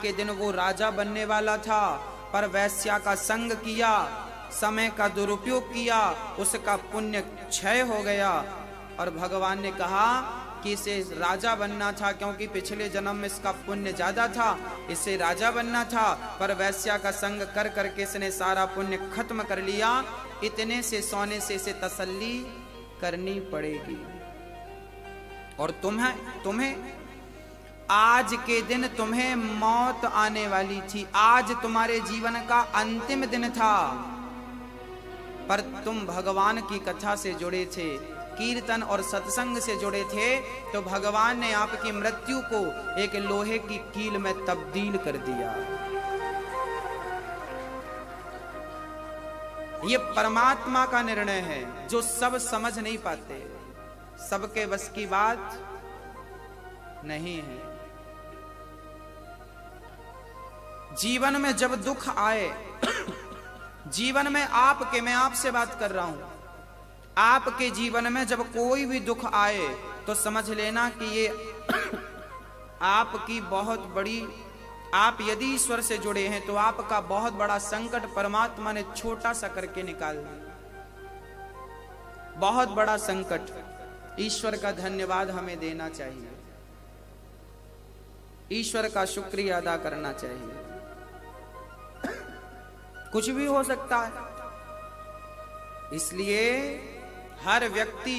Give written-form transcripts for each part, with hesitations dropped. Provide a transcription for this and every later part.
के दिन वो राजा बनने वाला था, पर वैश्या का संग किया, समय का दुरुपयोग किया, उसका पुण्य क्षय हो गया। और भगवान ने कहा कि इसे राजा बनना था, क्योंकि पिछले जन्म में इसका पुण्य ज्यादा था, इसे राजा बनना था, पर वैश्या का संग कर करके इसने सारा पुण्य खत्म कर लिया। इतने से सोने से इसे तसल्ली करनी पड़ेगी। और तुम्हें आज के दिन तुम्हें मौत आने वाली थी, आज तुम्हारे जीवन का अंतिम दिन था, पर तुम भगवान की कथा से जुड़े थे, कीर्तन और सत्संग से जुड़े थे, तो भगवान ने आपकी मृत्यु को एक लोहे की कील में तब्दील कर दिया। ये परमात्मा का निर्णय है, जो सब समझ नहीं पाते, सबके बस की बात नहीं है। जीवन में जब दुख आए, जीवन में मैं आपसे बात कर रहा हूं, आपके जीवन में जब कोई भी दुख आए तो समझ लेना कि ये आपकी बहुत बड़ी, आप यदि ईश्वर से जुड़े हैं तो आपका बहुत बड़ा संकट परमात्मा ने छोटा सा करके निकाल दिया। बहुत बड़ा संकट। ईश्वर का धन्यवाद हमें देना चाहिए, ईश्वर का शुक्रिया अदा करना चाहिए। कुछ भी हो सकता है, इसलिए हर व्यक्ति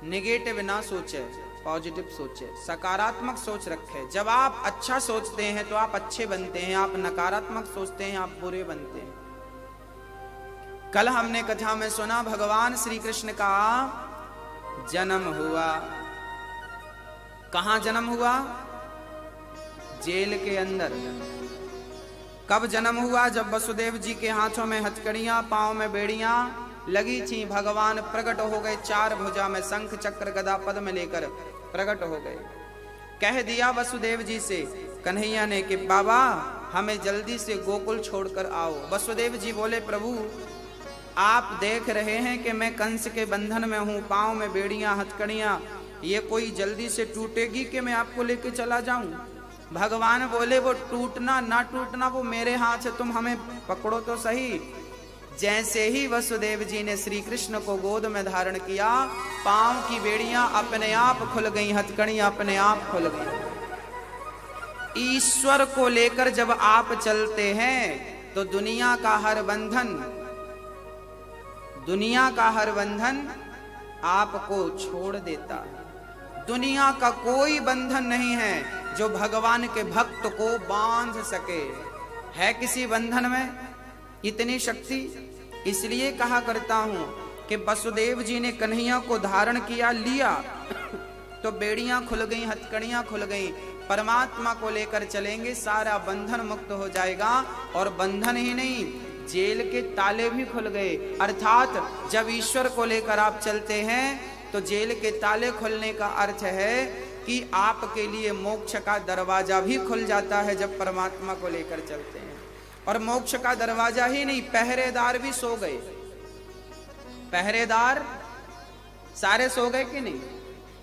नेगेटिव ना सोचे, पॉजिटिव सोचे, सकारात्मक सोच रखे। जब आप अच्छा सोचते हैं तो आप अच्छे बनते हैं, आप नकारात्मक सोचते हैं आप बुरे बनते हैं। कल हमने कथा में सुना भगवान श्री कृष्ण का जन्म हुआ। कहां जन्म हुआ? जेल के अंदर। कब जन्म हुआ? जब वसुदेव जी के हाथों में हथकड़ियां, पांव में बेड़ियां लगी थी, भगवान प्रकट हो गए, चार भुजा में शंख चक्र गदा पद्म लेकर प्रकट हो गए। कह दिया वसुदेव जी से कन्हैया ने कि बाबा हमें जल्दी से गोकुल छोड़कर आओ। वसुदेव जी बोले प्रभु आप देख रहे हैं कि मैं कंस के बंधन में हूं, पांव में बेड़ियां, हथकड़ियां, ये कोई जल्दी से टूटेगी कि मैं आपको लेके चला जाऊं? भगवान बोले वो टूटना ना टूटना वो मेरे हाथ है, तुम हमें पकड़ो तो सही। जैसे ही वसुदेव जी ने श्री कृष्ण को गोद में धारण किया, पांव की बेड़ियां अपने आप खुल गई, हथकड़ियां अपने आप खुल गई। ईश्वर को लेकर जब आप चलते हैं तो दुनिया का हर बंधन आपको छोड़ देता है। दुनिया का कोई बंधन नहीं है जो भगवान के भक्त को बांध सके। है किसी बंधन में इतनी शक्ति? इसलिए कहा करता हूं कि वसुदेव जी ने कन्हैया को धारण किया, लिया तो बेड़ियां खुल गई, हथकड़ियां खुल गई। परमात्मा को लेकर चलेंगे, सारा बंधन मुक्त हो जाएगा। और बंधन ही नहीं, जेल के ताले भी खुल गए। अर्थात जब ईश्वर को लेकर आप चलते हैं तो जेल के ताले खुलने का अर्थ है कि आपके लिए मोक्ष का दरवाजा भी खुल जाता है जब परमात्मा को लेकर चलते हैं। और मोक्ष का दरवाजा ही नहीं, पहरेदार भी सो गए। पहरेदार सारे सो गए कि नहीं?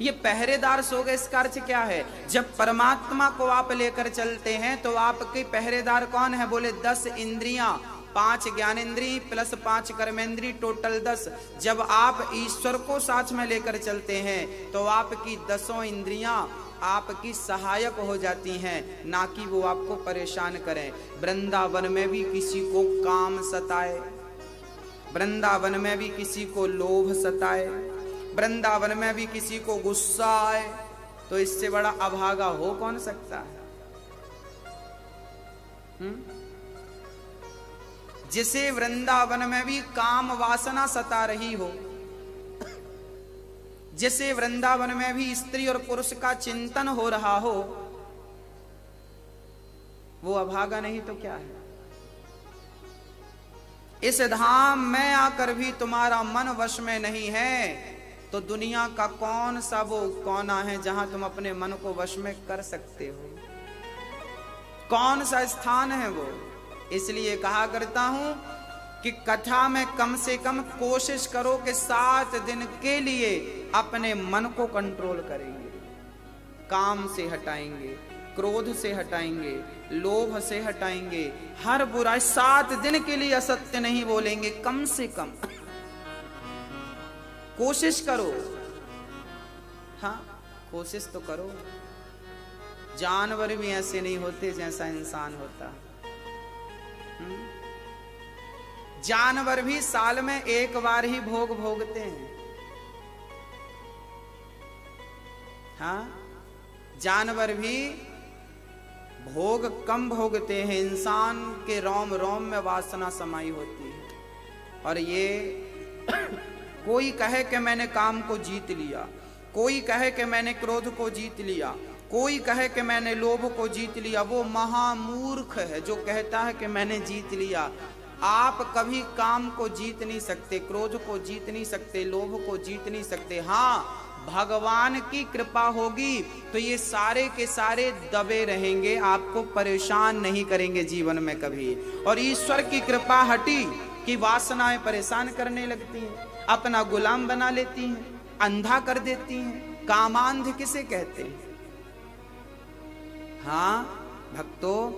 ये पहरेदार सो गए, इसका अर्थ क्या है? जब परमात्मा को आप लेकर चलते हैं तो आपके पहरेदार कौन है? बोले 10 इंद्रियां, 5 ज्ञानेंद्री प्लस 5 कर्मेंद्री, टोटल 10। जब आप ईश्वर को साथ में लेकर चलते हैं तो आपकी 10 इंद्रियां आपकी सहायक हो जाती हैं, ना कि वो आपको परेशान करें। वृंदावन में भी किसी को काम सताए, वृंदावन में भी किसी को लोभ सताए, वृंदावन में भी किसी को गुस्सा आए, तो इससे बड़ा अभागा हो कौन सकता है? जिसे वृंदावन में भी काम वासना सता रही हो, जिसे वृंदावन में भी स्त्री और पुरुष का चिंतन हो रहा हो, वो अभागा नहीं तो क्या है? इस धाम में आकर भी तुम्हारा मन वश में नहीं है तो दुनिया का कौन सा वो कोना है जहां तुम अपने मन को वश में कर सकते हो? कौन सा स्थान है वो? इसलिए कहा करता हूं कि कथा में कम से कम कोशिश करो कि 7 दिन के लिए अपने मन को कंट्रोल करेंगे, काम से हटाएंगे, क्रोध से हटाएंगे, लोभ से हटाएंगे, हर बुराई 7 दिन के लिए असत्य नहीं बोलेंगे, कम से कम कोशिश करो। हाँ, कोशिश तो करो। जानवर भी ऐसे नहीं होते जैसा इंसान होता। जानवर भी साल में एक बार ही भोग भोगते हैं। हाँ, जानवर भी भोग कम भोगते हैं, इंसान के रोम रोम में वासना समाई होती है। और ये कोई कहे कि मैंने काम को जीत लिया, कोई कहे कि मैंने क्रोध को जीत लिया, कोई कहे कि मैंने लोभ को जीत लिया, वो महामूर्ख है जो कहता है कि मैंने जीत लिया। आप कभी काम को जीत नहीं सकते, क्रोध को जीत नहीं सकते, लोभ को जीत नहीं सकते। हाँ, भगवान की कृपा होगी तो ये सारे के सारे दबे रहेंगे, आपको परेशान नहीं करेंगे जीवन में कभी। और ईश्वर की कृपा हटी कि वासनाएं परेशान करने लगती हैं, अपना गुलाम बना लेती हैं, अंधा कर देती हैं। कामांध किसे कहते हैं? हाँ भक्तों,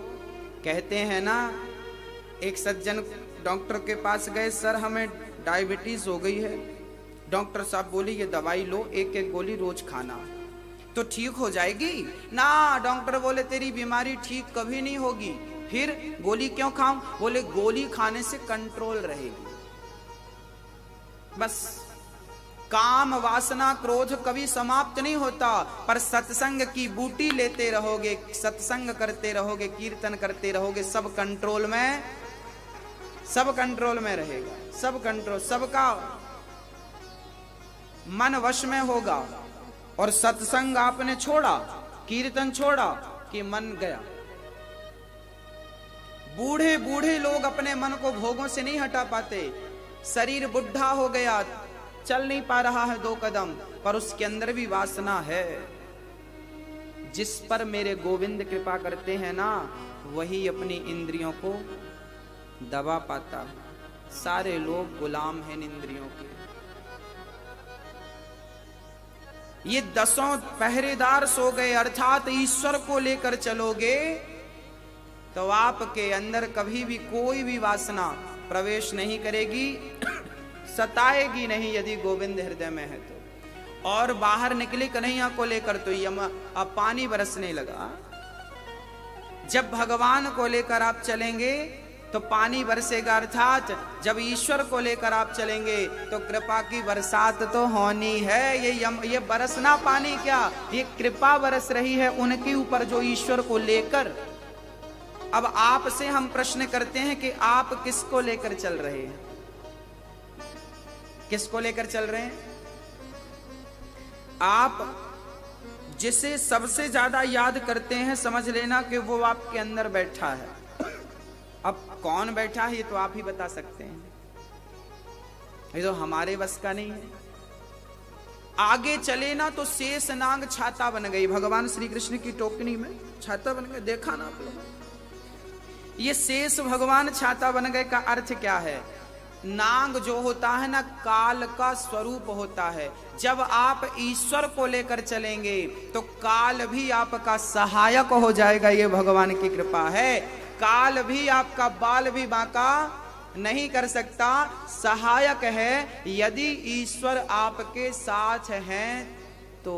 कहते हैं ना, एक सज्जन डॉक्टर के पास गए, सर हमें डायबिटीज हो गई है। डॉक्टर साहब बोली ये दवाई लो, एक एक गोली रोज खाना तो ठीक हो जाएगी ना। डॉक्टर बोले तेरी बीमारी ठीक कभी नहीं होगी। फिर गोली क्यों खाऊं? बोले गोली खाने से कंट्रोल रहेगी। बस काम वासना क्रोध कभी समाप्त नहीं होता, पर सत्संग की बूटी लेते रहोगे, सत्संग करते रहोगे, कीर्तन करते रहोगे, सब कंट्रोल में, सब कंट्रोल में रहेगा। सब कंट्रोल, सबका मन वश में होगा। और सत्संग आपने छोड़ा, कीर्तन छोड़ा कि मन गया। बूढ़े बूढ़े लोग अपने मन को भोगों से नहीं हटा पाते। शरीर बुढ़ा हो गया, चल नहीं पा रहा है 2 कदम, पर उसके अंदर भी वासना है। जिस पर मेरे गोविंद कृपा करते हैं ना, वही अपनी इंद्रियों को दबा पाता। सारे लोग गुलाम हैं इंद्रियों के। ये 10 पहरेदार सो गए, अर्थात ईश्वर को लेकर चलोगे तो आपके अंदर कभी भी कोई भी वासना प्रवेश नहीं करेगी, सताएगी नहीं, यदि गोविंद हृदय में है तो। और बाहर निकले कन्हैया को लेकर तो अब पानी बरसने लगा। जब भगवान को लेकर आप चलेंगे तो पानी बरसेगा, अर्थात जब ईश्वर को लेकर आप चलेंगे तो कृपा की बरसात तो होनी है। ये बरसना पानी क्या, ये कृपा बरस रही है उनके ऊपर जो ईश्वर को लेकर। अब आपसे हम प्रश्न करते हैं कि आप किसको लेकर चल रहे हैं? किसको लेकर चल रहे हैं? आप जिसे सबसे ज्यादा याद करते हैं, समझ लेना कि वो आपके अंदर बैठा है। अब कौन बैठा है ये तो आप ही बता सकते हैं, ये तो हमारे बस का नहीं है। आगे चले ना तो शेष नाग छाता बन गई। भगवान श्री कृष्ण की टोकनी में छाता बन गए, देखा ना आप लोग? ये शेष भगवान छाता बन गए का अर्थ क्या है? नाग जो होता है ना, काल का स्वरूप होता है। जब आप ईश्वर को लेकर चलेंगे तो काल भी आपका सहायक हो जाएगा। ये भगवान की कृपा है। काल भी आपका बाल भी बांका नहीं कर सकता, सहायक है। यदि ईश्वर आपके साथ हैं तो।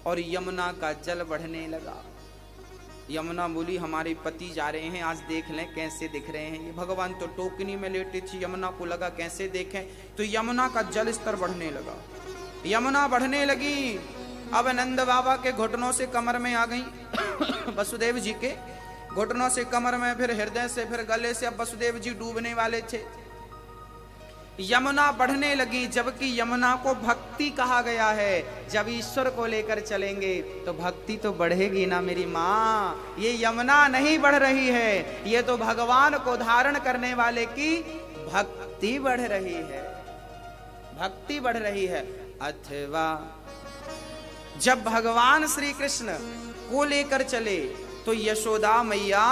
और यमुना का जल बढ़ने लगा। यमुना बोली हमारे पति जा रहे हैं, आज देख लें कैसे दिख रहे हैं। ये भगवान तो टोकनी में लेटे थी, यमुना को लगा कैसे देखें, तो यमुना का जल स्तर बढ़ने लगा। यमुना बढ़ने लगी। अब नंद बाबा के घुटनों से कमर में आ गई वसुदेव जी के घुटनों से कमर में, फिर हृदय से, फिर गले से। अब वसुदेव जी डूबने वाले थे। यमुना बढ़ने लगी, जबकि यमुना को भक्ति कहा गया है। जब ईश्वर को लेकर चलेंगे तो भक्ति तो बढ़ेगी ना मेरी माँ। ये यमुना नहीं बढ़ रही है, ये तो भगवान को धारण करने वाले की भक्ति बढ़ रही है। भक्ति बढ़ रही है। अथवा जब भगवान श्री कृष्ण को लेकर चले तो यशोदा मैया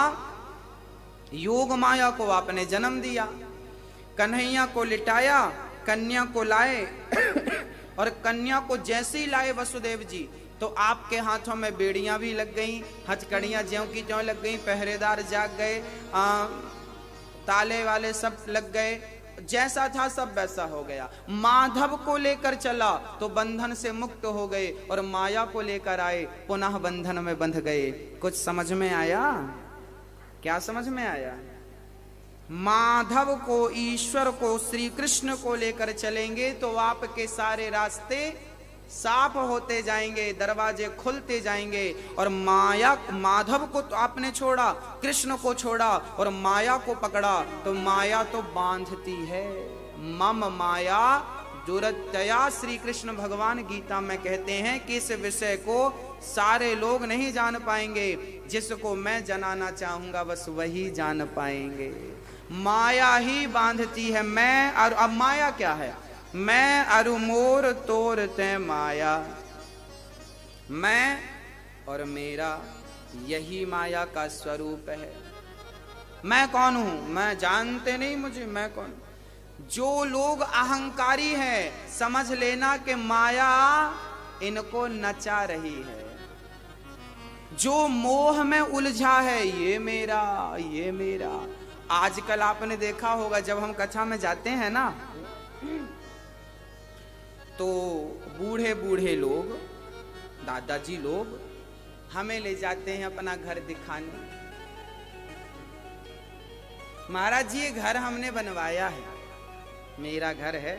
योग माया को आपने जन्म दिया। कन्हैया को लिटाया, कन्या को लाए और कन्या को जैसे ही लाए वसुदेव जी, तो आपके हाथों में बेड़ियां भी लग गईं, हथकड़ियां ज्यों की त्यों लग गईं, पहरेदार जाग गए, ताले वाले सब लग गए, जैसा था सब वैसा हो गया। माधव को लेकर चला तो बंधन से मुक्त हो गए, और माया को लेकर आए पुनः बंधन में बंध गए। कुछ समझ में आया? क्या समझ में आया? माधव को, ईश्वर को, श्री कृष्ण को लेकर चलेंगे तो आपके सारे रास्ते साफ होते जाएंगे, दरवाजे खुलते जाएंगे। और माया, माधव को तो आपने छोड़ा, कृष्ण को छोड़ा और माया को पकड़ा, तो माया तो बांधती है। मम माया दुरत्यया, श्री कृष्ण भगवान गीता में कहते हैं कि इस विषय को सारे लोग नहीं जान पाएंगे, जिसको मैं जनाना चाहूंगा बस वही जान पाएंगे। माया ही बांधती है। मैं और अब माया क्या है? मैं अरु मोर तोर ते माया, मैं और मेरा, यही माया का स्वरूप है। मैं कौन हूं? मैं जानते नहीं मुझे, मैं कौन? जो लोग अहंकारी हैं, समझ लेना कि माया इनको नचा रही है। जो मोह में उलझा है, ये मेरा, ये मेरा। आजकल आपने देखा होगा जब हम कक्षा में जाते हैं ना, तो बूढ़े बूढ़े लोग, दादाजी लोग हमें ले जाते हैं अपना घर दिखाने। महाराज जी ये घर हमने बनवाया है, मेरा घर है,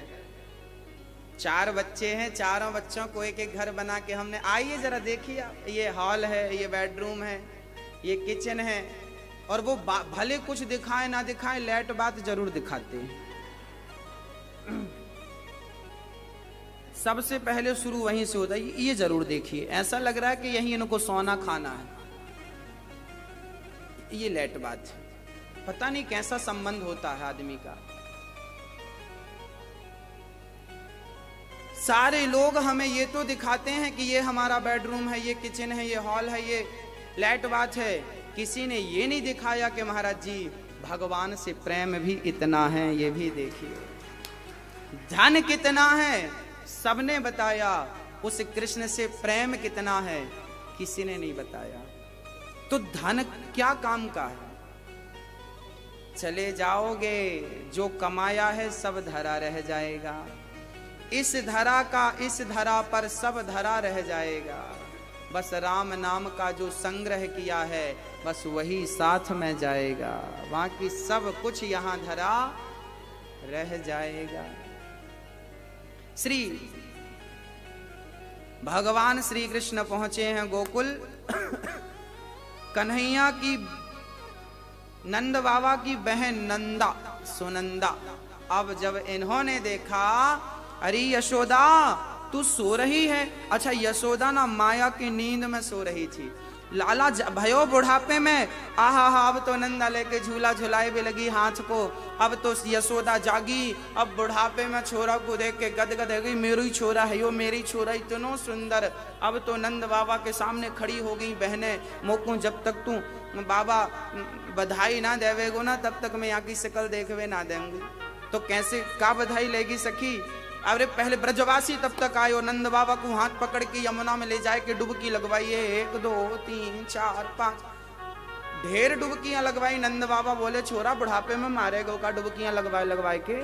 4 बच्चे हैं, चारों बच्चों को एक एक घर बना के हमने, आइए जरा देखिए, ये हॉल है, ये बेडरूम है, ये किचन है। और वो भले कुछ दिखाए ना दिखाए, लेट बात जरूर दिखाते हैं। सबसे पहले शुरू वहीं से होता है, ये जरूर देखिए, ऐसा लग रहा है कि यहीं इनको सोना खाना है। ये लेट बात है, पता नहीं कैसा संबंध होता है आदमी का। सारे लोग हमें ये तो दिखाते हैं कि ये हमारा बेडरूम है, ये किचन है, ये हॉल है, ये लेट बात है। किसी ने ये नहीं दिखाया कि महाराज जी भगवान से प्रेम भी इतना है, ये भी देखिए। धन कितना है सबने बताया, उस कृष्ण से प्रेम कितना है किसी ने नहीं बताया। तो धन क्या काम का है? चले जाओगे, जो कमाया है सब धरा रह जाएगा। इस धरा का, इस धरा पर सब धरा रह जाएगा। बस राम नाम का जो संग्रह किया है बस वही साथ में जाएगा, बाकी सब कुछ यहां धरा रह जाएगा। श्री भगवान श्री कृष्ण पहुंचे हैं गोकुल। कन्हैया की, नंद बाबा की बहन नंदा, सुनंदा। अब जब इन्होंने देखा, अरे यशोदा तू सो रही है। अच्छा, यशोदा ना माया की नींद में सो रही थी। लाला भयो बुढ़ापे में, आहा हा, अब तो नंदा लेके झूला झुलाए भी लगी हाथ को। अब तो यशोदा जागी, अब बुढ़ापे में छोरा को देख के गदगद हो गई, मेरी छोरा है यो, मेरी छोरा इतना सुंदर। अब तो नंद बाबा के सामने खड़ी हो गई बहने, मोकू जब तक तू बाबा बधाई ना देवेगो ना तब तक मैं यहाँ की शकल देखवे ना देंगी। तो कैसे का बधाई लेगी सखी? अरे पहले ब्रजवासी तब तक आयो, नंद बाबा को हाथ पकड़ के यमुना में ले जाए के डुबकी लगवाइए, 1 2 3 4 5 ढेर डुबकियां लगवाई। नंद बाबा बोले छोरा बुढ़ापे में मारेगो का डुबकियां लगवाए के।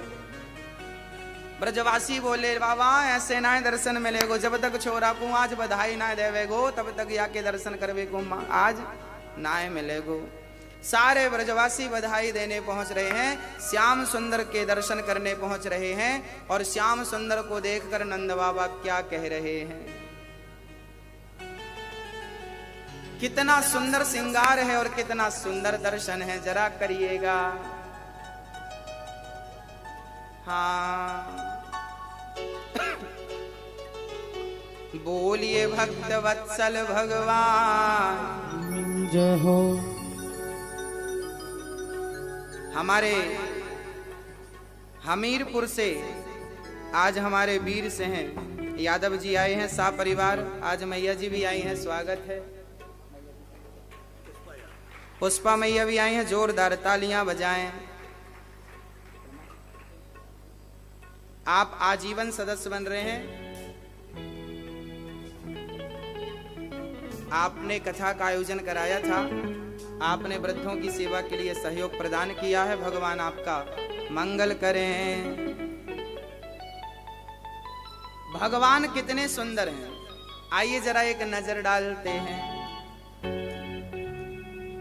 ब्रजवासी बोले बाबा ऐसे ना दर्शन मिलेगो, जब तक छोरा को आज बधाई ना देवेगो तब तक याके दर्शन करवे को आज ना मिलेगो। सारे ब्रजवासी बधाई देने पहुंच रहे हैं, श्याम सुंदर के दर्शन करने पहुंच रहे हैं। और श्याम सुंदर को देखकर नंद बाबा क्या कह रहे हैं, कितना सुंदर श्रृंगार है और कितना सुंदर दर्शन है, जरा करिएगा। हाँ बोलिए भक्त वत्सल भगवान जय हो। हमारे हमीरपुर से आज हमारे वीर से हैं यादव जी आए हैं, सा परिवार। आज मैया जी भी आई हैं, स्वागत है। पुष्पा मैया भी आई हैं, जोरदार तालियां बजाएं। आप आजीवन सदस्य बन रहे हैं। आपने कथा का आयोजन कराया था, आपने वृद्धों की सेवा के लिए सहयोग प्रदान किया है। भगवान आपका मंगल करें। भगवान कितने सुंदर हैं, आइए जरा एक नजर डालते हैं।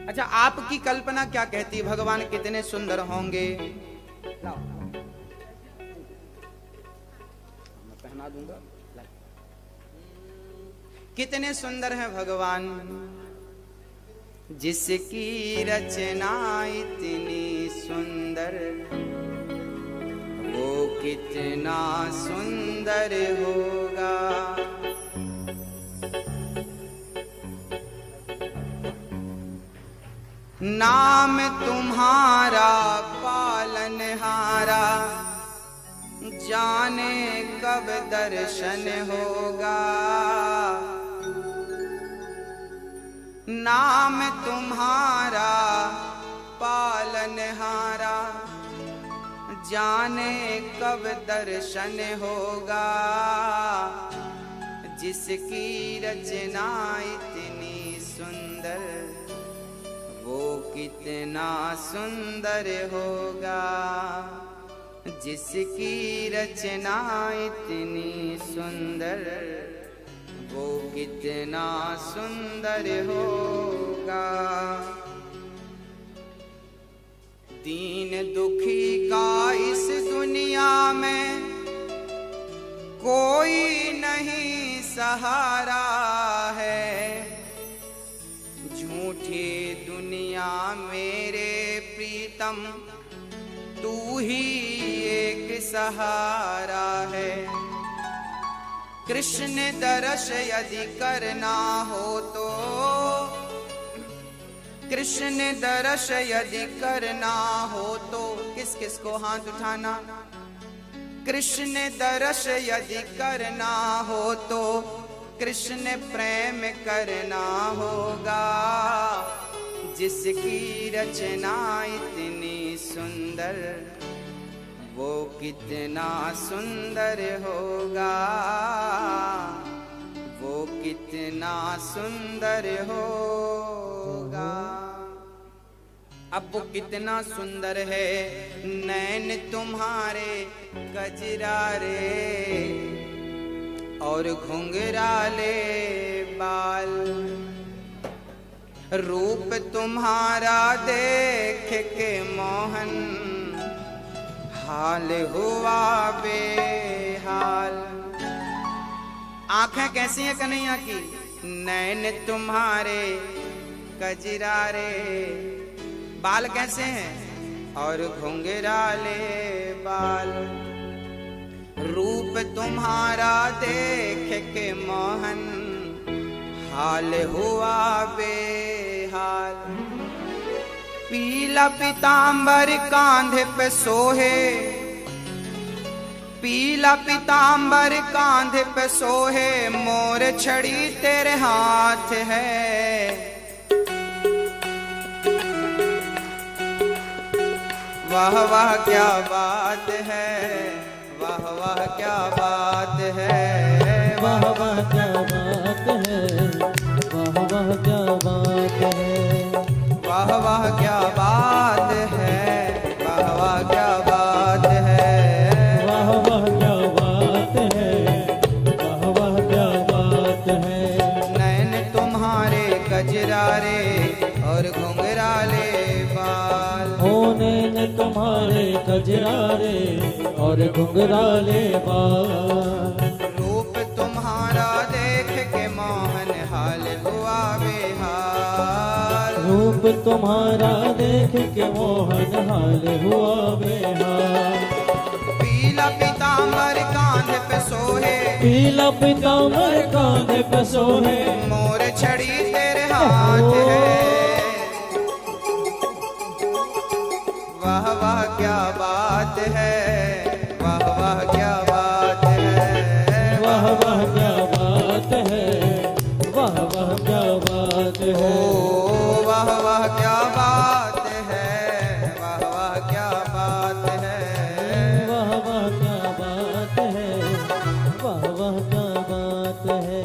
अच्छा, आपकी कल्पना क्या कहती है, भगवान कितने सुंदर होंगे? मैं पहना दूंगा। कितने सुंदर हैं भगवान, जिसकी रचना इतनी सुंदर, वो कितना सुंदर होगा। नाम तुम्हारा पालनहारा, जाने कब दर्शन होगा। नाम तुम्हारा पालनहारा, जाने कब दर्शन होगा। जिसकी रचना इतनी सुंदर, वो कितना सुंदर होगा। जिसकी रचना इतनी सुंदर, वो कितना सुंदर होगा। दीन दुखी का इस दुनिया में कोई नहीं सहारा है। झूठी दुनिया मेरे प्रीतम, तू ही एक सहारा है। कृष्ण दर्श यदि करना हो तो, कृष्ण दर्श यदि करना हो तो, किस किस को हाथ उठाना। कृष्ण दर्श यदि करना हो तो, कृष्ण प्रेम करना होगा। जिसकी रचना इतनी सुंदर, वो कितना सुंदर होगा। वो कितना सुंदर होगा। अब वो कितना सुंदर है, नैन तुम्हारे कजरारे और घुंघराले बाल। रूप तुम्हारा देख के मोहन, हाल हुआ बेहाल। आंखें कैसी हैं कन्हैया की, नैन तुम्हारे कजरारे, बाल कैसे हैं और घुंघराले बाल। रूप तुम्हारा देख के मोहन, हाल हुआ बेहाल। पीला पीतांबर कांधे पे सोहे, पीला पीतांबर कांधे पे सोहे। मोर छड़ी तेरे हाथ है। वाह वाह क्या बात है, वाह वाह क्या बात है। वाह वाह क्या बात है, वाह वाह क्या बात है। वाह वाह क्या बात है, वाह वाह क्या बात है। वाह वाह क्या बात है, वाह वाह क्या बात है। नैन तुम्हारे कजरारे और घुंघराले बाल। ओ नैन तुम्हारे कजरारे और घुंघराले बाल। रूप तुम्हारा देख के मोहन, हाल हुआ बेहाल। रूप तुम्हारा देख के मोहन, हाल हुआ बेहाल। पीला पीतांबर कांधे पे सोहे, पीला पीतांबर कांधे पे सोहे। मोर छड़ी तेरे हाथ है। वाह वाह क्या बात है, वाह वाह क्या बात है। वाह वाह क्या बात है, वाह वाह क्या बात है। ओ वाह वाह क्या बात है, वाह वाह क्या बात है। वाह वाह क्या बात है, वाह वाह क्या बात है।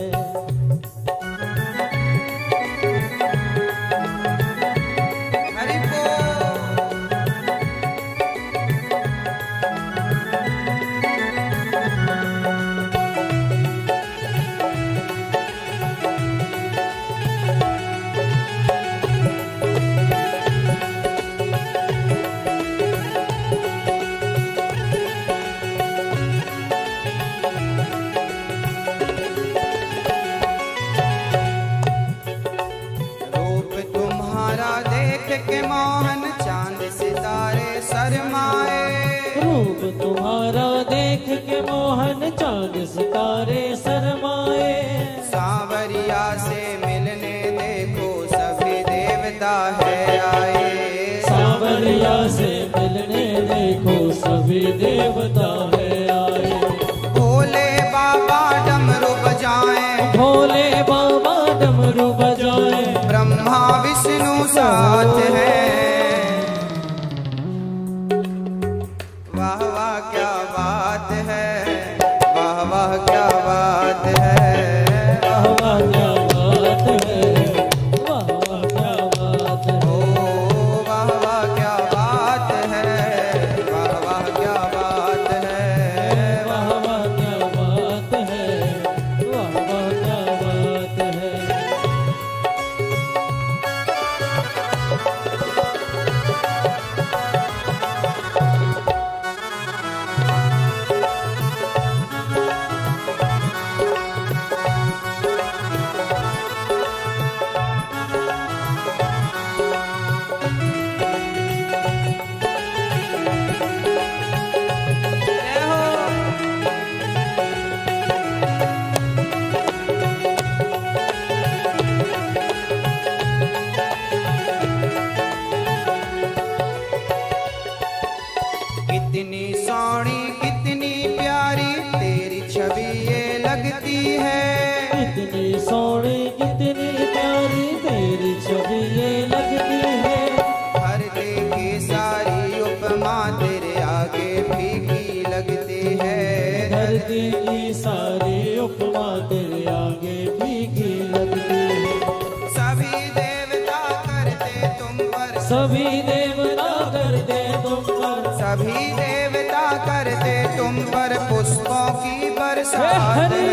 देख के मोहन चांद सितारे शर्माए। रूप तुम्हारा देख के मोहन चांद सितारे शर्माए। सांवरिया से मिलने देखो सभी देवता है आए। सांवरिया से मिलने देखो सभी देवता है आए। भोले बाबा डमरू बजाएं, भोले बाबा डमरू बजाए। ब्रह्मा विष्णु साथ है। वाह वाह क्या बात है, वाह वाह क्या बात है। वाह वाह क्या बात है, वाह वाह क्या बात है। ओ वाह वाह क्या बात है, वाह वाह क्या बात है। वाह वाह क्या बात है, वाह वाह क्या बात है। जय हो। कितनी सोहनी कितनी प्यारी तेरी छवि ये लगती है। कितनी सोहनी कितनी प्यारी तेरी छवि ये लगती है। हर देखी सारी उपमा तेरे आगे फीकी लगती है। धरती की सारी उपमा तेरे आगे फीकी लगती है। सभी देवता करते तुम पर, सभी देवता करते तुम पर। सभी देवता करते तुम पर पुष्पों की बरसात है।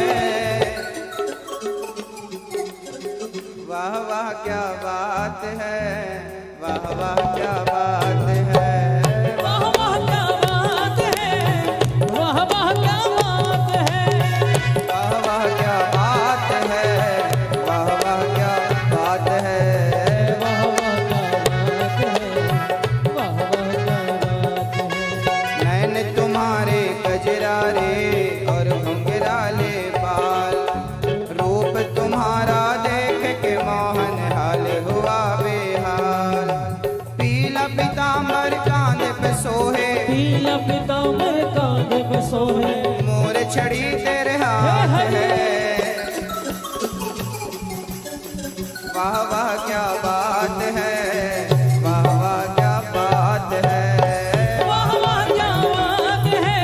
वाह वाह क्या बात है, वाह वाह क्या बात है। वाह वाह क्या बात है, वाह वाह क्या बात है। वाह वाह क्या बात है, वाह वाह क्या बात है। वाह वाह क्या बात है, वाह वाह क्या बात है। नैन तुम्हारे गजरारे और घुंघराले बाल, रूप तुम्हारा देख के मोहन हाल हुआ बेहाल। पीला पीतांबर कांधे पे सोहे, पीला पीतांबर कांधे पे सोहे। मोर छड़ी तेरे हाथ है। वाह वाह क्या बात है, वाह वाह क्या बात है। वाह वाह क्या बात है,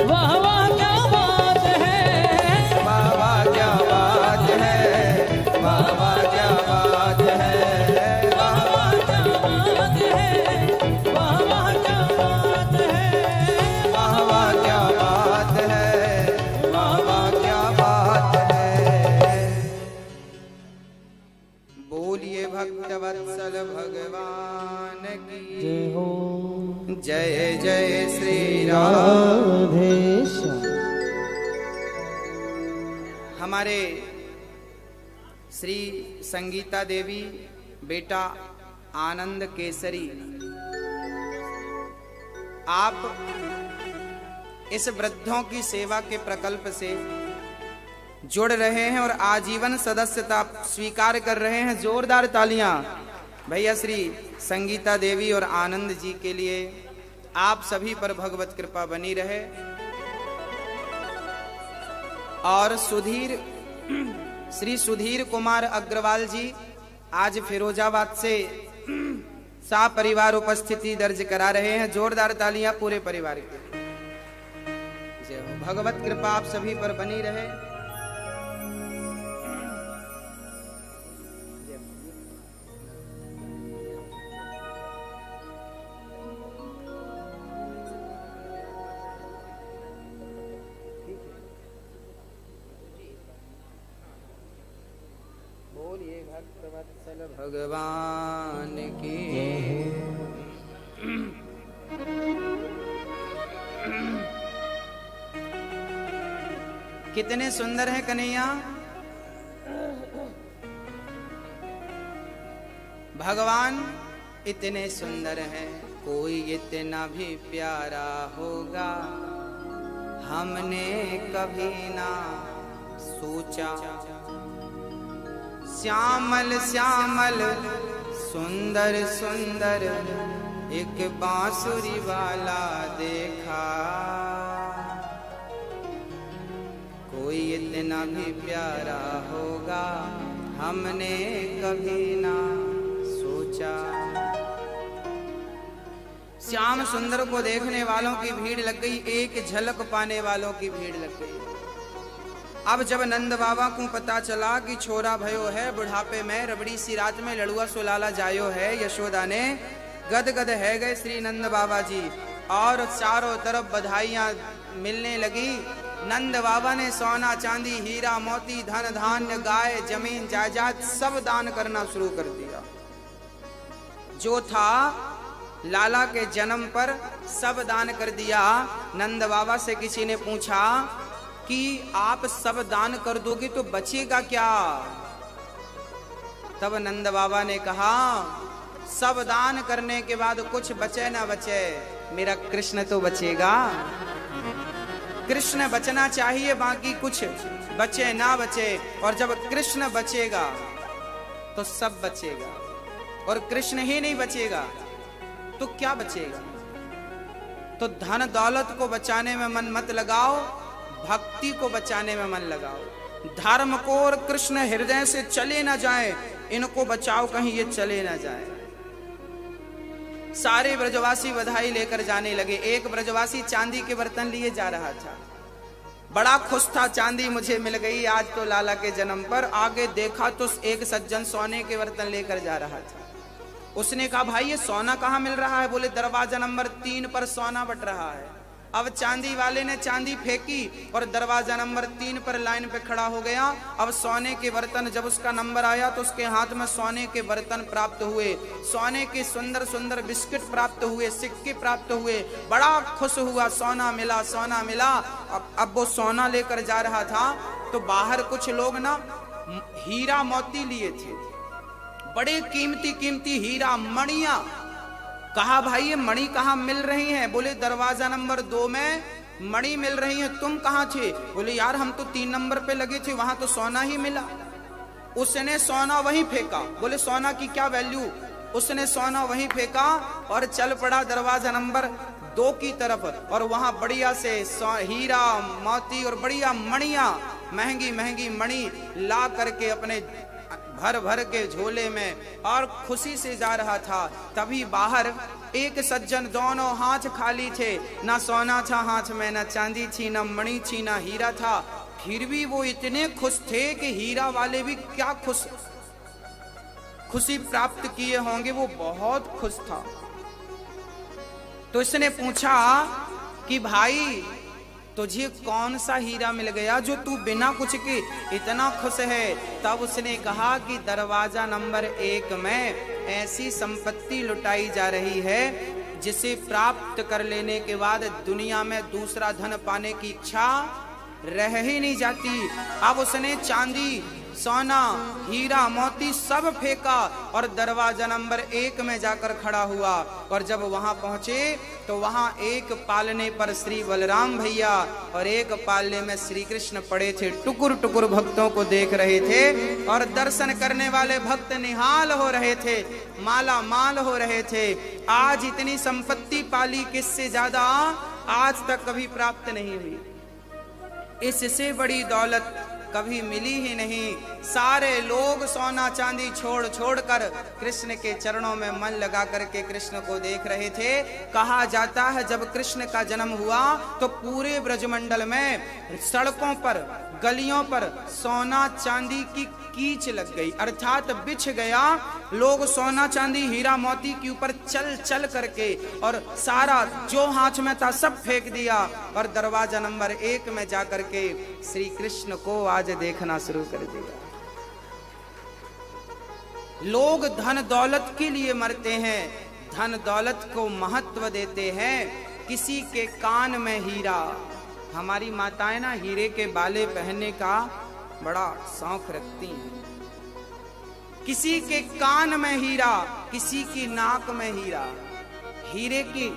वाह वाह क्या बात है। वाह वाह क्या बात है, वाह वाह क्या बात है। वाह वाह क्या बात है, वाह वाह क्या बात है। वाह वाह क्या बात है, वाह वाह क्या बात है। बोलिए भक्तवत्सल भगवान की जय हो जय जय श्री राम। राधेश्याम। हमारे श्री संगीता देवी बेटा आनंद केसरी, आप इस वृद्धों की सेवा के प्रकल्प से जुड़ रहे हैं और आजीवन सदस्यता स्वीकार कर रहे हैं। जोरदार तालियां भैया श्री संगीता देवी और आनंद जी के लिए। आप सभी पर भगवत कृपा बनी रहे। और श्री सुधीर कुमार अग्रवाल जी आज फिरोजाबाद से परिवार उपस्थिति दर्ज करा रहे हैं। जोरदार तालियां पूरे परिवार के। जय हो। भगवत कृपा आप सभी पर बनी रहे। बोलिए भक्तवत्सल भगवान की। कितने सुंदर है कन्हैया। भगवान इतने सुंदर हैं, कोई इतना भी प्यारा होगा हमने कभी ना सोचा। श्यामल श्यामल सुंदर सुंदर एक बांसुरी वाला देखा, कोई इतना भी प्यारा होगा हमने कभी ना सोचा। श्याम सुंदर को देखने वालों की भीड़ लग गई, एक झलक पाने वालों की भीड़ लग गई। अब जब नंद बाबा को पता चला कि छोरा भयो है, बुढ़ापे में रबड़ी सी रात में लड़ुआ सुलाला जायो है, यशोदा ने गदगद है गए श्री नंद बाबा जी, और चारों तरफ बधाइयां मिलने लगी। नंद बाबा ने सोना चांदी हीरा मोती धन धान्य गाय जमीन जायदाद सब दान करना शुरू कर दिया। जो था लाला के जन्म पर सब दान कर दिया। नंद बाबा से किसी ने पूछा कि आप सब दान कर दोगे तो बचेगा क्या? तब नंद बाबा ने कहा सब दान करने के बाद कुछ बचे ना बचे, मेरा कृष्ण तो बचेगा। कृष्ण बचना चाहिए, बाकी कुछ बचे ना बचे, और जब कृष्ण बचेगा तो सब बचेगा, और कृष्ण ही नहीं बचेगा तो क्या बचेगा? तो धन दौलत को बचाने में मन मत लगाओ, भक्ति को बचाने में मन लगाओ। धर्म को और कृष्ण हृदय से चले ना जाए, इनको बचाओ कहीं ये चले ना जाए। सारे ब्रजवासी बधाई लेकर जाने लगे। एक ब्रजवासी चांदी के बर्तन लिए जा रहा था, बड़ा खुश था, चांदी मुझे मिल गई आज तो लाला के जन्म पर। आगे देखा तो एक सज्जन सोने के बर्तन लेकर जा रहा था। उसने कहा भाई ये सोना कहाँ मिल रहा है? बोले दरवाजा नंबर 3 पर सोना बट रहा है। अब चांदी वाले ने चांदी फेंकी और दरवाजा नंबर 3 पर लाइन पे खड़ा हो गया। अब सोने के बर्तन, जब उसका नंबर आया तो उसके हाथ में सोने के बर्तन प्राप्त हुए, सोने के सुंदर सुंदर बिस्किट प्राप्त हुए, सिक्के प्राप्त हुए। बड़ा खुश हुआ, सोना मिला सोना मिला। अब वो सोना लेकर जा रहा था तो बाहर कुछ लोग ना हीरा मोती लिए थे, बड़े कीमती कीमती हीरा मणियां। कहा भाई ये मणि कहाँ मिल रही हैं? बोले दरवाजा नंबर 2 में मणि मिल रही है। तुम कहाँ थे? बोले यार हम तो 3 नंबर पे लगे थे, वहां तो सोना ही मिला। उसने सोना वहीं फेंका। बोले सोना की क्या वैल्यू? उसने सोना वहीं फेंका और चल पड़ा दरवाजा नंबर 2 की तरफ, और वहां बढ़िया से हीरा मोती और बढ़िया मणियां, महंगी महंगी मणि ला करके अपने भर भर के झोले में और खुशी से जा रहा था। तभी बाहर एक सज्जन, दोनों हाथ खाली थे, ना सोना था हाथ में, ना चांदी थी, ना मणि थी, ना हीरा था। फिर भी वो इतने खुश थे कि हीरा वाले भी क्या खुशी प्राप्त किए होंगे, वो बहुत खुश था। तो इसने पूछा कि भाई तुझे कौन सा हीरा मिल गया जो तू बिना कुछ के इतना खुश है? तब उसने कहा कि दरवाजा नंबर 1 में ऐसी संपत्ति लुटाई जा रही है जिसे प्राप्त कर लेने के बाद दुनिया में दूसरा धन पाने की इच्छा रह ही नहीं जाती। अब उसने चांदी सोना हीरा मोती सब फेंका और दरवाजा नंबर 1 में जाकर खड़ा हुआ। और जब वहां पहुंचे तो वहां एक पालने पर श्री बलराम भैया और एक पालने में श्री कृष्ण पड़े थे, टुकुर टुकुर भक्तों को देख रहे थे, और दर्शन करने वाले भक्त निहाल हो रहे थे, माला माल हो रहे थे। आज इतनी संपत्ति पाली किससे ज्यादा आज तक कभी प्राप्त नहीं हुई, इससे बड़ी दौलत कभी मिली ही नहीं। सारे लोग सोना चांदी छोड़ छोड़ कर कृष्ण के चरणों में मन लगा करके कृष्ण को देख रहे थे। कहा जाता है जब कृष्ण का जन्म हुआ तो पूरे ब्रजमंडल में सड़कों पर गलियों पर सोना चांदी की कीच लग गई, अर्थात बिछ गया। लोग सोना चांदी हीरा मोती के ऊपर चल चल करके और सारा जो हाथ में था सब फेंक दिया और दरवाजा नंबर 1 में जाकर के श्री कृष्ण को आज देखना शुरू कर दिया। लोग धन दौलत के लिए मरते हैं, धन दौलत को महत्व देते हैं। किसी के कान में हीरा, हमारी माताएं ना हीरे के बाले पहनने का बड़ा शौक रखती हैं। किसी के कान में हीरा, किसी की नाक में हीरा। हीरे की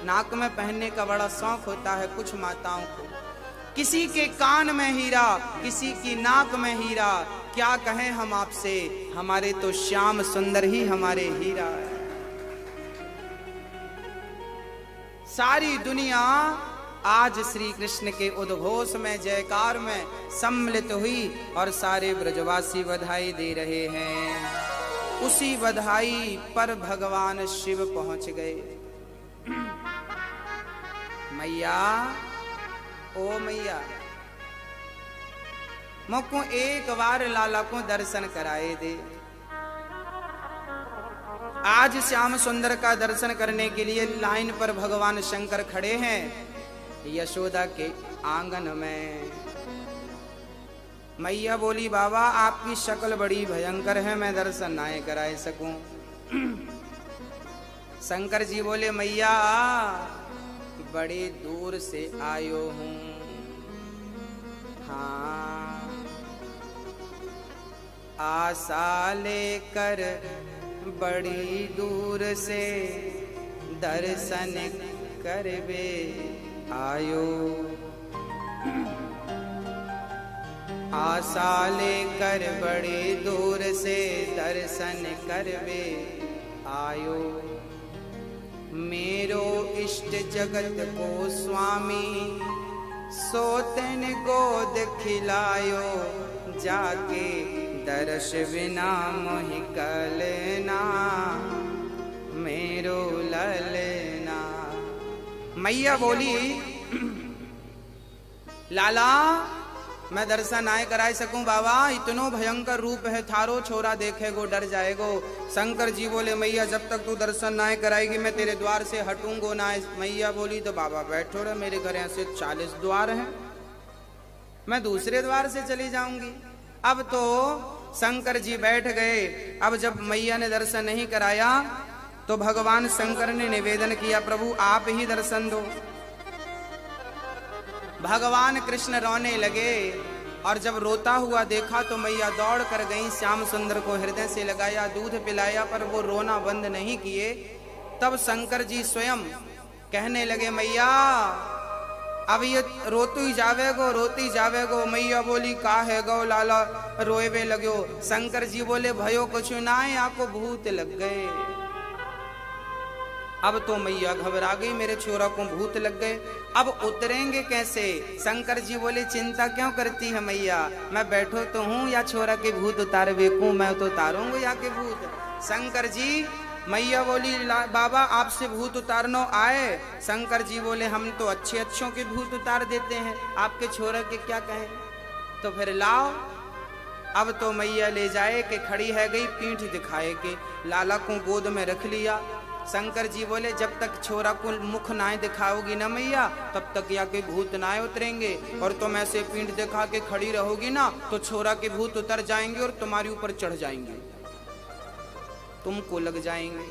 नाक में पहनने का बड़ा शौक होता है कुछ माताओं को। किसी के कान में हीरा, किसी की नाक में हीरा। क्या कहें हम आपसे, हमारे तो श्याम सुंदर ही हमारे हीरा है। सारी दुनिया आज श्री कृष्ण के उद्घोष में, जयकार में सम्मिलित हुई और सारे ब्रजवासी बधाई दे रहे हैं। उसी बधाई पर भगवान शिव पहुंच गए। मैया, ओ मैया, मुझको एक बार लाला को दर्शन कराए दे। आज श्याम सुंदर का दर्शन करने के लिए लाइन पर भगवान शंकर खड़े हैं यशोदा के आंगन में। मैया बोली, बाबा आपकी शक्ल बड़ी भयंकर है, मैं दर्शन ना कराए सकूं। शंकर जी बोले, मैया बड़े दूर से आयो हूं। हाँ, आशा लेकर बड़ी दूर से दर्शन करवे आयो। आशा लेकर बड़ी दूर से दर्शन करवे आयो। मेरो इष्ट जगत को स्वामी सोतन गोद खिलायो। जाके दर्श बिना मोहि कलना मेरो ललना। मैया बोली, लाला मैं दर्शन आए कराए सकूं बाबा, इतनो भयंकर रूप है थारो, छोरा देखेगो डर जाएगो। शंकर जी बोले, मैया जब तक तू दर्शन ना कराएगी मैं तेरे द्वार से हटूंगो ना। मैया बोली, तो बाबा बैठो रे, मेरे घर ऐसे 40 द्वार हैं, मैं दूसरे द्वार से चली जाऊंगी। अब तो शंकर जी बैठ गए। अब जब मैया ने दर्शन नहीं कराया तो भगवान शंकर ने निवेदन किया, प्रभु आप ही दर्शन दो। भगवान कृष्ण रोने लगे और जब रोता हुआ देखा तो मैया दौड़ कर गई, श्याम सुंदर को हृदय से लगाया, दूध पिलाया, पर वो रोना बंद नहीं किए। तब शंकर जी स्वयं कहने लगे, मैया अब ये रोती जावेगो। मैया बोली, का है गौ लाला रोएवे लगो। शंकर जी बोले, भयो कुछ ना है, आपको भूत लग गए। अब तो मैया घबरा गई, मेरे छोरा को भूत लग गए, अब उतरेंगे कैसे। शंकर जी बोले, चिंता क्यों करती है मैया, मैं बैठो तो हूँ, या छोरा के भूत उतार बेकूं, मैं तो उतारूंगा या के भूत। शंकर जी, मैया बोली, बाबा आपसे भूत उतारनो आए। शंकर जी बोले, हम तो अच्छों के भूत उतार देते हैं, आपके छोरा के क्या कहें, तो फिर लाओ। अब तो मैया ले जाए के खड़ी है गई, पीठ दिखाए के लाला को गोद में रख लिया। शंकर जी बोले, जब तक छोरा को मुख नाए दिखाओगी ना मैया, तब तक या के भूत नाए उतरेंगे, और तुम ऐसे पीठ दिखा के खड़ी रहोगी ना तो छोरा के भूत उतर जाएंगे और तुम्हारे ऊपर चढ़ जाएंगे, तुमको लग जाएंगे।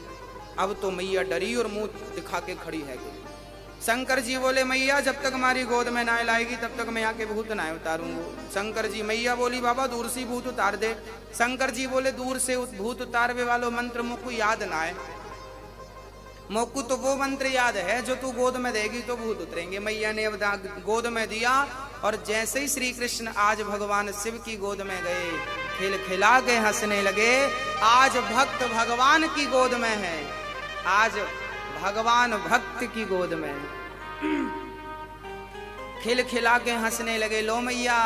अब तो मैया डरी और मुंह दिखा के खड़ी है गई। शंकर जी बोले, मैया जब तक हमारी गोद में नाए लाएगी तब तक मैं यहाँ के भूत नाए उतारूंगा। शंकर जी, मैया बोली, बाबा दूर से भूत उतार दे। शंकर जी बोले, दूर से भूत उतारवे वालों मंत्र मुझको याद ना आए, मोकू तो वो मंत्र याद है जो तू गोद में देगी तो भूत उतरेंगे। मैया ने अब गोद में दिया और जैसे ही श्री कृष्ण आज भगवान शिव की गोद में गए, खिलखिला के हंसने लगे। आज भक्त भगवान की गोद में है, आज भगवान भक्त की गोद में है। खिलखिला के हंसने लगे, लो मैया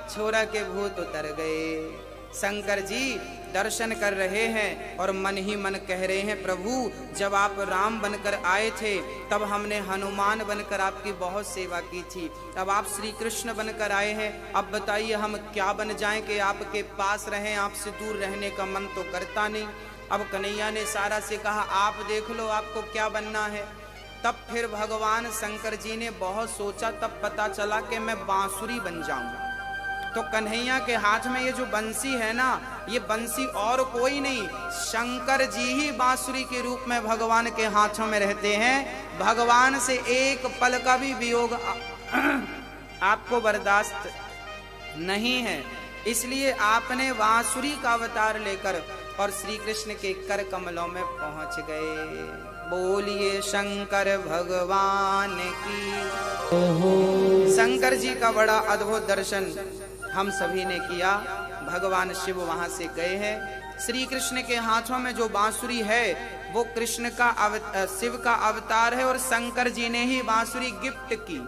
छोरा के भूत उतर गए। शंकर जी दर्शन कर रहे हैं और मन ही मन कह रहे हैं, प्रभु जब आप राम बनकर आए थे तब हमने हनुमान बनकर आपकी बहुत सेवा की थी, अब आप श्री कृष्ण बनकर आए हैं, अब बताइए हम क्या बन जाएं कि आपके पास रहें, आपसे दूर रहने का मन तो करता नहीं। अब कन्हैया ने सारा से कहा, आप देख लो आपको क्या बनना है। तब फिर भगवान शंकर जी ने बहुत सोचा, तब पता चला कि मैं बांसुरी बन जाऊंगा। तो कन्हैया के हाथ में ये जो बंसी है ना, ये बंसी और कोई नहीं, शंकर जी ही बांसुरी के रूप में भगवान के हाथों में रहते हैं। भगवान से एक पल का भी वियोग आपको बर्दाश्त नहीं है, इसलिए आपने बांसुरी का अवतार लेकर और श्री कृष्ण के कर कमलों में पहुंच गए। बोलिए शंकर भगवान की। शंकर जी का बड़ा अद्भुत दर्शन हम सभी ने किया। भगवान शिव वहां से गए हैं। श्री कृष्ण के हाथों में जो बांसुरी है वो कृष्ण का शिव का अवतार है और शंकर जी ने ही बांसुरी गिफ्ट की।